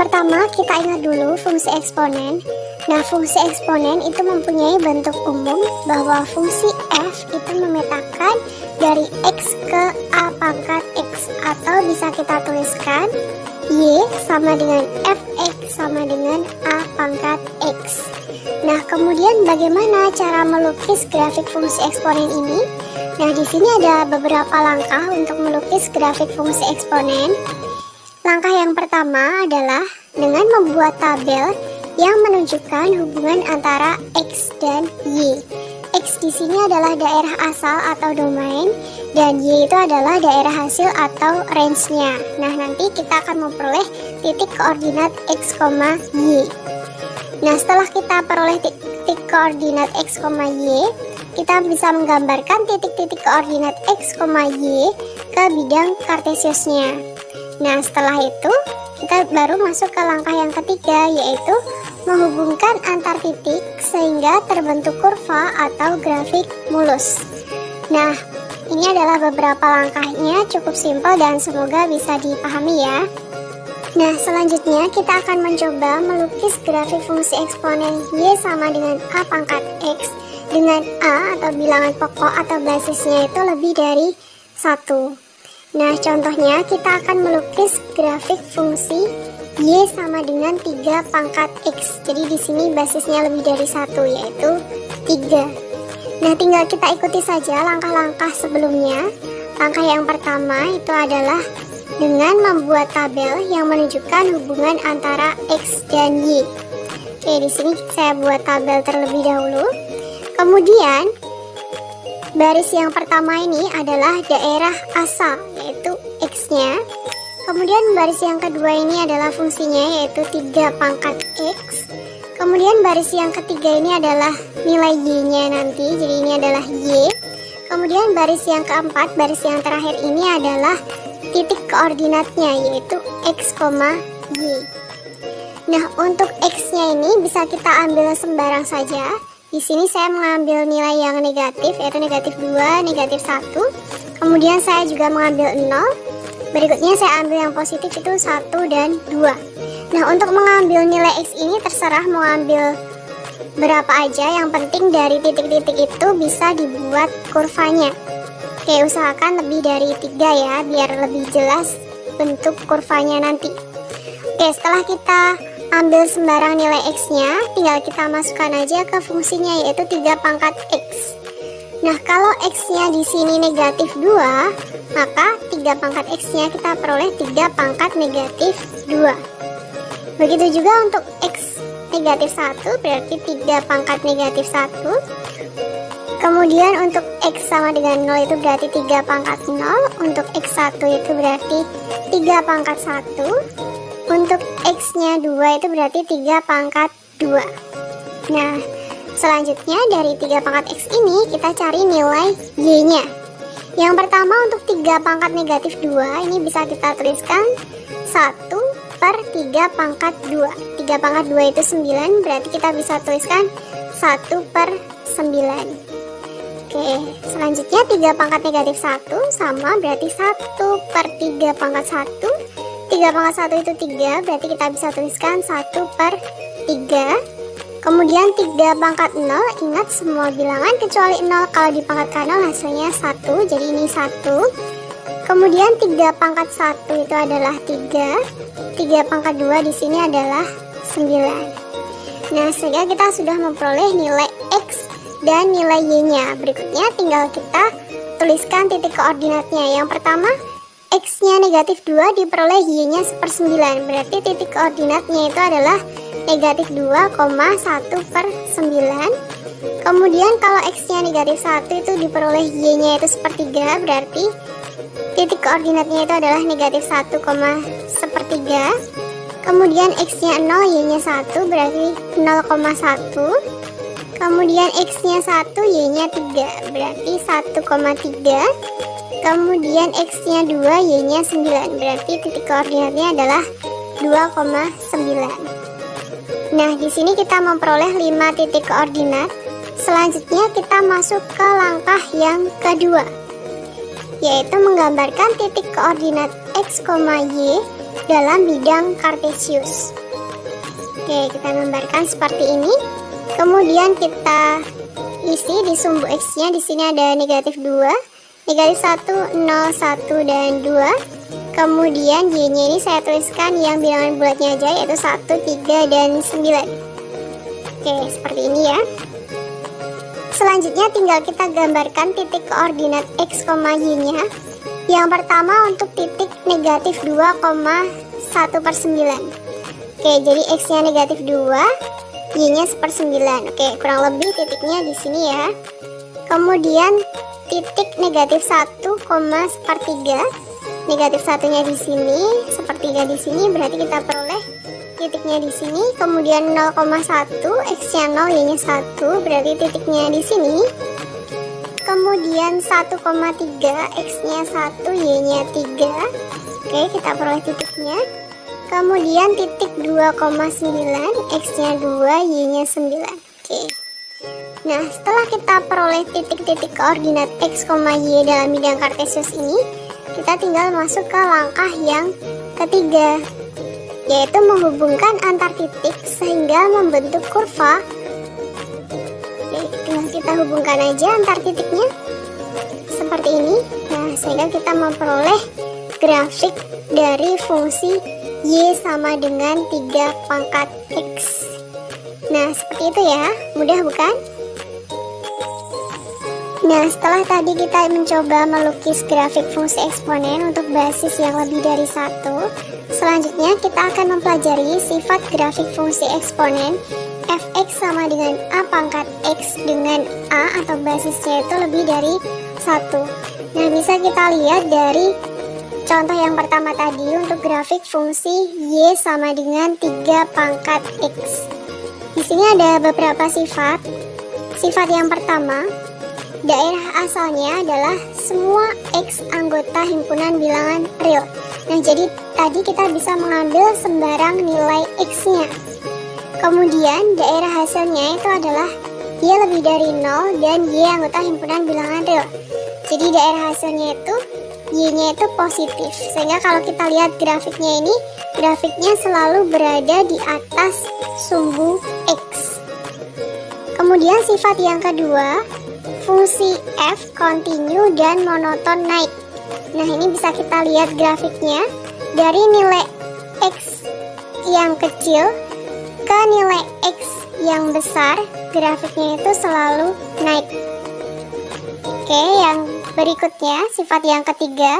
pertama kita ingat dulu fungsi eksponen. Nah, fungsi eksponen itu mempunyai bentuk umum bahwa fungsi f itu memetakan dari x ke a pangkat x, atau bisa kita tuliskan y sama dengan fx sama dengan a pangkat x. Nah, kemudian bagaimana cara melukis grafik fungsi eksponen ini? Nah, di sini ada beberapa langkah untuk melukis grafik fungsi eksponen. Langkah yang pertama adalah dengan membuat tabel yang menunjukkan hubungan antara x dan y. X di sini adalah daerah asal atau domain, dan y itu adalah daerah hasil atau range-nya. Nah, nanti kita akan memperoleh titik koordinat x, y. Nah, setelah kita peroleh titik koordinat x, y, kita bisa menggambarkan titik-titik koordinat x, y ke bidang kartesiusnya. Nah, setelah itu kita baru masuk ke langkah yang ketiga, yaitu menghubungkan antar titik sehingga terbentuk kurva atau grafik mulus. Nah, ini adalah beberapa langkahnya, cukup simpel dan semoga bisa dipahami ya. Nah, selanjutnya kita akan mencoba melukis grafik fungsi eksponen y sama dengan a pangkat x dengan a atau bilangan pokok atau basisnya itu lebih dari 1. Nah, contohnya kita akan melukis grafik fungsi y sama dengan 3 pangkat x. Jadi di sini basisnya lebih dari 1, yaitu 3. Nah, tinggal kita ikuti saja langkah-langkah sebelumnya. Langkah yang pertama itu adalah dengan membuat tabel yang menunjukkan hubungan antara x dan y. Oke, di sini saya buat tabel terlebih dahulu. Kemudian baris yang pertama ini adalah daerah asal, yaitu x-nya. Kemudian baris yang kedua ini adalah fungsinya, yaitu 3 pangkat x. Kemudian baris yang ketiga ini adalah nilai y-nya nanti, jadi ini adalah y. Kemudian baris yang keempat, baris yang terakhir ini adalah titik koordinatnya, yaitu x, y. Nah, untuk x-nya ini bisa kita ambil sembarang saja. Di sini saya mengambil nilai yang negatif, yaitu negatif 2, negatif 1. Kemudian saya juga mengambil 0. Berikutnya saya ambil yang positif, itu 1 dan 2. Nah, untuk mengambil nilai x ini terserah mau ambil berapa aja, yang penting dari titik-titik itu bisa dibuat kurvanya. Oke, usahakan lebih dari 3 ya, biar lebih jelas bentuk kurvanya nanti. Oke, setelah kita ambil sembarang nilai x-nya, tinggal kita masukkan aja ke fungsinya, yaitu 3 pangkat x. Nah, kalau x-nya di sini negatif 2, maka 3 pangkat x-nya kita peroleh 3 pangkat negatif 2. Begitu juga untuk x negatif 1, berarti 3 pangkat negatif 1. Kemudian untuk x sama dengan 0 itu berarti 3 pangkat 0. Untuk x1 itu berarti 3 pangkat 1. Untuk x-nya 2 itu berarti 3 pangkat 2. Nah, selanjutnya dari 3 pangkat x ini kita cari nilai y-nya. Yang pertama untuk 3 pangkat negatif 2, ini bisa kita tuliskan 1 per 3 pangkat 2. 3 pangkat 2 itu 9, berarti kita bisa tuliskan 1 per 9. Oke, selanjutnya 3 pangkat negatif 1 sama berarti 1 per 3 pangkat 1. 3 pangkat 1 itu 3, berarti kita bisa tuliskan 1 per 3. Kemudian 3 pangkat 0, ingat semua bilangan kecuali 0 kalau dipangkatkan 0 hasilnya 1, jadi ini 1. Kemudian 3 pangkat 1 itu adalah 3. 3 pangkat 2 di sini adalah 9. Nah, sehingga kita sudah memperoleh nilai x dan nilai y-nya. Berikutnya tinggal kita tuliskan titik koordinatnya. Yang pertama, x-nya negatif 2 diperoleh y-nya 1/9. Berarti titik koordinatnya itu adalah negatif 2,1 per 9. Kemudian kalau x-nya negatif 1 itu diperoleh y-nya itu 1/3. Berarti titik koordinatnya itu adalah negatif 1,1/3. Kemudian x-nya 0, y-nya 1, berarti 0,1. Kemudian x-nya 1, y-nya 3, berarti 1,3. Kemudian x-nya 2, y-nya 9, berarti titik koordinatnya adalah 2,9. Nah, di sini kita memperoleh 5 titik koordinat. Selanjutnya kita masuk ke langkah yang kedua, yaitu menggambarkan titik koordinat x, y dalam bidang kartesius. Oke, kita gambarkan seperti ini. Kemudian kita isi di sumbu X-nya. Di sini ada negatif 2, negatif 1, 0, 1, dan 2. Kemudian Y-nya ini saya tuliskan yang bilangan bulatnya aja, yaitu 1, 3, dan 9. Oke, seperti ini ya. Selanjutnya tinggal kita gambarkan titik koordinat X, Y-nya. Yang pertama untuk titik negatif 2,1/9. Oke, jadi X-nya negatif 2, Y-nya 1/9. Oke, kurang lebih titiknya di sini ya. Kemudian titik negatif 1,1/3. Negatif satunya di sini, 1/3 di sini, berarti kita peroleh titiknya di sini. Kemudian 0,1, X-nya 0, Y-nya 1, berarti titiknya di sini. Kemudian 1,3, X-nya 1, Y-nya 3. Oke, kita peroleh titiknya. Kemudian titik 2,9, X-nya 2, Y-nya 9. Oke. Nah, setelah kita peroleh titik-titik koordinat X, Y dalam bidang kartesius ini, kita tinggal masuk ke langkah yang ketiga, yaitu menghubungkan antar titik sehingga membentuk kurva. Oke, tinggal kita hubungkan aja antar titiknya seperti ini. Nah, sehingga kita memperoleh grafik dari fungsi Y sama dengan 3 pangkat X. Nah, seperti itu ya, mudah bukan? Nah, setelah tadi kita mencoba melukis grafik fungsi eksponen untuk basis yang lebih dari 1, selanjutnya kita akan mempelajari sifat grafik fungsi eksponen fx sama dengan a pangkat x dengan a atau basisnya itu lebih dari 1. Nah, bisa kita lihat dari contoh yang pertama tadi untuk grafik fungsi y sama dengan 3 pangkat x. Di sini ada beberapa sifat. Sifat yang pertama, daerah asalnya adalah semua X anggota himpunan bilangan real. Nah, jadi tadi kita bisa mengambil sembarang nilai X-nya. Kemudian daerah hasilnya itu adalah Y lebih dari 0 dan Y anggota himpunan bilangan real. Jadi daerah hasilnya itu Y-nya itu positif. Sehingga kalau kita lihat grafiknya ini, grafiknya selalu berada di atas sumbu X. Kemudian sifat yang kedua, fungsi f kontinu dan monoton naik. Nah, ini bisa kita lihat grafiknya dari nilai x yang kecil ke nilai x yang besar, grafiknya itu selalu naik. Oke, yang berikutnya sifat yang ketiga,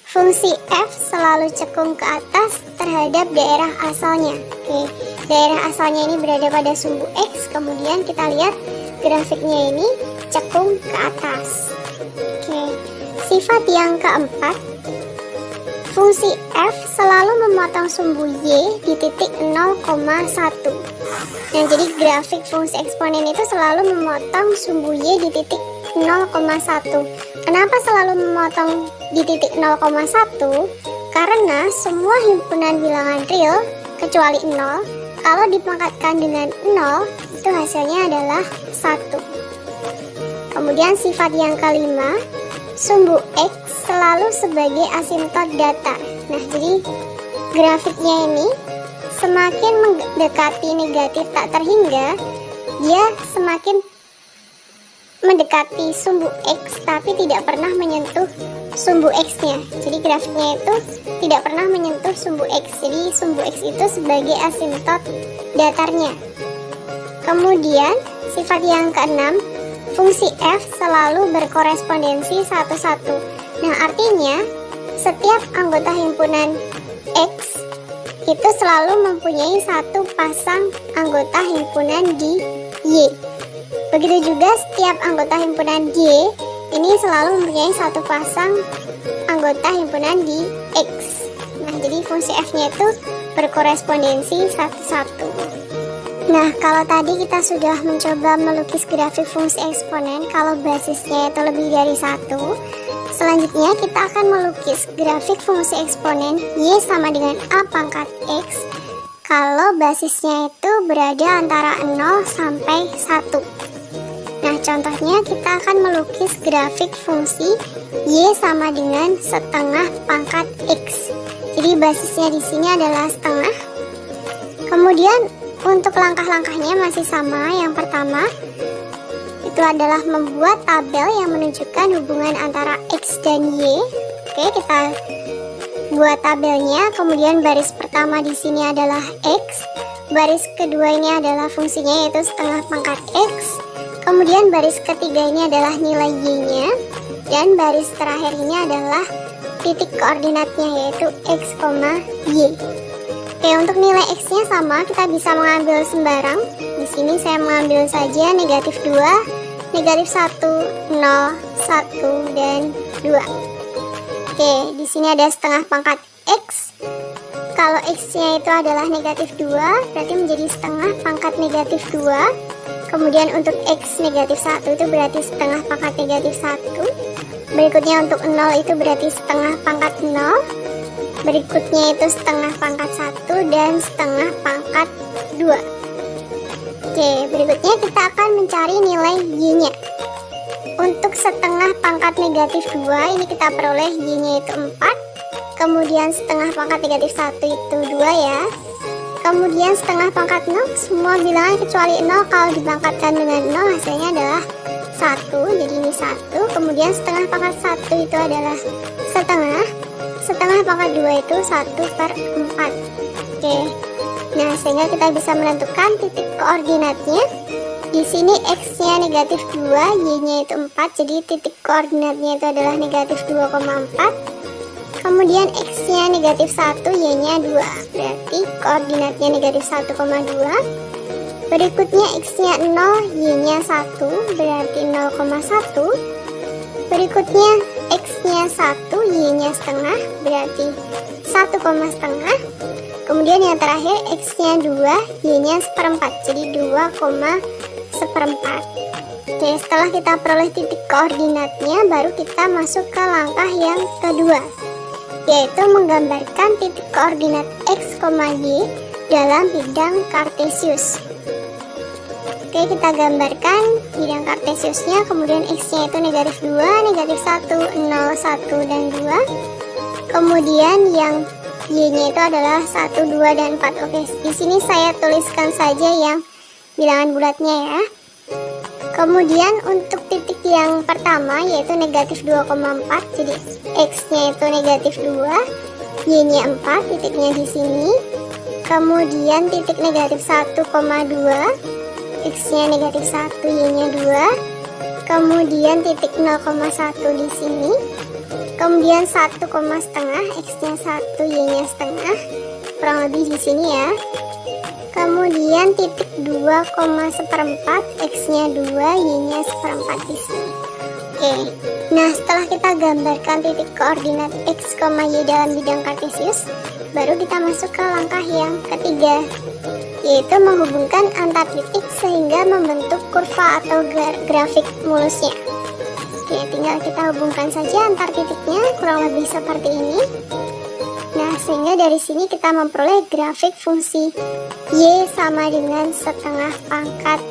fungsi f selalu cekung ke atas terhadap daerah asalnya. Oke, daerah asalnya ini berada pada sumbu x, kemudian kita lihat grafiknya ini cekung ke atas. Oke, sifat yang keempat, fungsi f selalu memotong sumbu y di titik 0,1. Nah, jadi grafik fungsi eksponen itu selalu memotong sumbu y di titik 0,1. Kenapa selalu memotong di titik 0,1? Karena semua himpunan bilangan real kecuali 0, kalau dipangkatkan dengan 0, itu hasilnya adalah 1. Kemudian sifat yang kelima, sumbu X selalu sebagai asimtot datar. Nah, jadi grafiknya ini semakin mendekati negatif tak terhingga, dia semakin mendekati sumbu X tapi tidak pernah menyentuh sumbu X-nya. Jadi grafiknya itu tidak pernah menyentuh sumbu X. Jadi sumbu X itu sebagai asimtot datarnya. Kemudian sifat yang keenam, fungsi f selalu berkorespondensi 1-1. Nah, artinya setiap anggota himpunan X itu selalu mempunyai satu pasang anggota himpunan di Y. Begitu juga setiap anggota himpunan Y ini selalu mempunyai satu pasang anggota himpunan di X. Nah, jadi fungsi f-nya itu berkorespondensi 1-1. Nah, kalau tadi kita sudah mencoba melukis grafik fungsi eksponen kalau basisnya itu lebih dari 1, selanjutnya kita akan melukis grafik fungsi eksponen Y sama dengan A pangkat X kalau basisnya itu berada antara 0 sampai 1. Nah, contohnya kita akan melukis grafik fungsi Y sama dengan setengah pangkat X. Jadi basisnya di sini adalah setengah. Kemudian untuk langkah-langkahnya masih sama. Yang pertama itu adalah membuat tabel yang menunjukkan hubungan antara X dan Y. Oke, kita buat tabelnya. Kemudian baris pertama di sini adalah X, baris kedua ini adalah fungsinya yaitu setengah pangkat X, kemudian baris ketiga ini adalah nilai Y-nya, dan baris terakhir ini adalah titik koordinatnya yaitu X, Y. Oke, untuk nilai X-nya sama, kita bisa mengambil sembarang. Di sini saya mengambil saja negatif 2, negatif 1, 0, 1, dan 2. Oke, di sini ada setengah pangkat X. Kalau X-nya itu adalah negatif 2, berarti menjadi setengah pangkat negatif 2. Kemudian untuk X negatif 1 itu berarti setengah pangkat negatif 1. Berikutnya untuk 0 itu berarti setengah pangkat 0. Berikutnya itu setengah pangkat 1 dan setengah pangkat 2. Oke, berikutnya kita akan mencari nilai Y-nya. Untuk setengah pangkat negatif 2 ini kita peroleh Y-nya itu 4. Kemudian setengah pangkat negatif 1 itu 2 ya. Kemudian setengah pangkat 0, semua bilangan kecuali 0 kalau dipangkatkan dengan 0 hasilnya adalah 1. Jadi ini 1. Kemudian setengah pangkat 1 itu adalah setengah. Setengah pangkat 2 itu 1/4. Oke. Nah, sehingga kita bisa menentukan titik koordinatnya. Di sini X-nya negatif 2, Y-nya itu 4, jadi titik koordinatnya itu adalah negatif 2,4. Kemudian X-nya negatif 1, Y-nya 2, berarti koordinatnya negatif 1,2. Berikutnya X-nya 0, Y-nya 1, berarti 0,1. Berikutnya X-nya 1, Y-nya setengah, berarti 1,5. Kemudian yang terakhir X-nya 2, Y-nya 1/4, jadi 2,1/4. Oke, setelah kita peroleh titik koordinatnya, baru kita masuk ke langkah yang kedua, yaitu menggambarkan titik koordinat X, Y dalam bidang kartesius. Oke, kita gambarkan bidang kartesiusnya. Kemudian X-nya itu negatif 2, negatif 1, 0, 1, dan 2. Kemudian yang Y-nya itu adalah 1, 2, dan 4. Oke, di sini saya tuliskan saja yang bilangan bulatnya ya. Kemudian untuk titik yang pertama yaitu negatif 2,4, jadi X-nya itu negatif 2, Y-nya 4, titiknya di sini. Kemudian titik negatif 1,2, X-nya negatif 1, Y-nya 2. Kemudian titik 0,1 di sini. Kemudian 1,5, X-nya 1, Y-nya setengah, kurang lebih di sini ya. Kemudian titik 2,1/4, X-nya 2, Y-nya 1/4 di sini. Oke, nah setelah kita gambarkan titik koordinat X, Y dalam bidang kartesius, baru kita masuk ke langkah yang ketiga, yaitu menghubungkan antar titik sehingga membentuk kurva atau grafik mulusnya. Oke, tinggal kita hubungkan saja antar titiknya, kurang lebih seperti ini. Nah, sehingga dari sini kita memperoleh grafik fungsi Y sama dengan setengah pangkat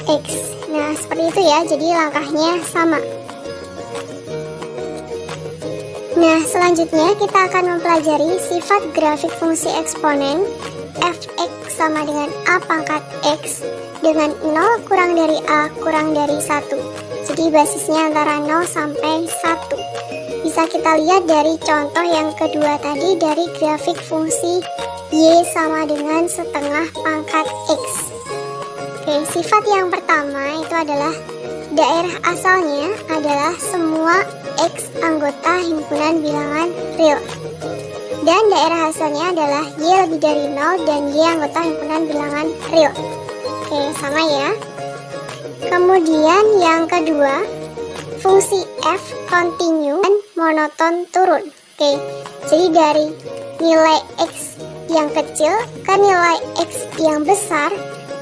X. Nah, seperti itu ya, jadi langkahnya sama. Nah, selanjutnya kita akan mempelajari sifat grafik fungsi eksponen f(x) sama dengan a pangkat x dengan 0 kurang dari a kurang dari 1. Jadi basisnya antara 0 sampai 1. Bisa kita lihat dari contoh yang kedua tadi, dari grafik fungsi Y sama dengan setengah pangkat X. Oke, sifat yang pertama itu adalah daerah asalnya adalah semua X anggota himpunan bilangan real. Dan daerah hasilnya adalah Y lebih dari 0 dan Y anggota himpunan bilangan real. Oke, sama ya. Kemudian yang kedua, fungsi f kontinu dan monoton turun. Oke, jadi dari nilai X yang kecil ke nilai X yang besar,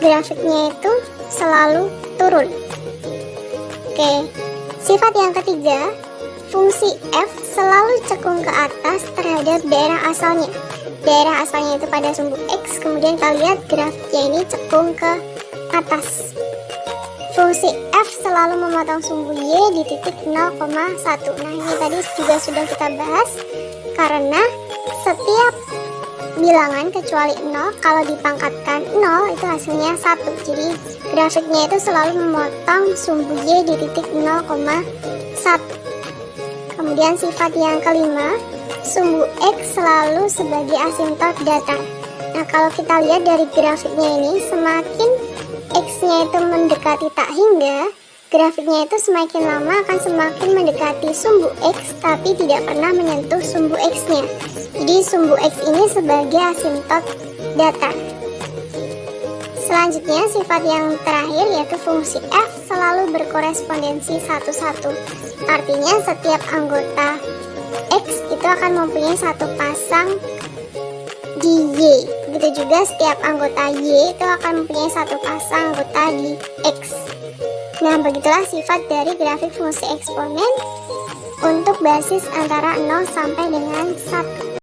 grafiknya itu selalu turun. Oke, sifat yang ketiga, fungsi f selalu cekung ke atas terhadap daerah asalnya. Daerah asalnya itu pada sumbu X, kemudian kita lihat grafiknya ini cekung ke atas. Fungsi f selalu memotong sumbu Y di titik 0,1. Nah, ini tadi juga sudah kita bahas, karena setiap bilangan kecuali 0 kalau dipangkatkan 0 itu hasilnya 1. Jadi grafiknya itu selalu memotong sumbu Y di titik 0,1. Kemudian sifat yang kelima, sumbu X selalu sebagai asimtot datar. Nah, kalau kita lihat dari grafiknya ini, semakin X-nya itu mendekati tak hingga, grafiknya itu semakin lama akan semakin mendekati sumbu X tapi tidak pernah menyentuh sumbu X-nya. Jadi sumbu X ini sebagai asimtot datar. Selanjutnya sifat yang terakhir yaitu fungsi F selalu berkorespondensi 1-1. Artinya setiap anggota X itu akan mempunyai satu pasang di Y. Begitu juga setiap anggota Y itu akan mempunyai satu pasang anggota di X. Nah, begitulah sifat dari grafik fungsi eksponen untuk basis antara 0 sampai dengan 1.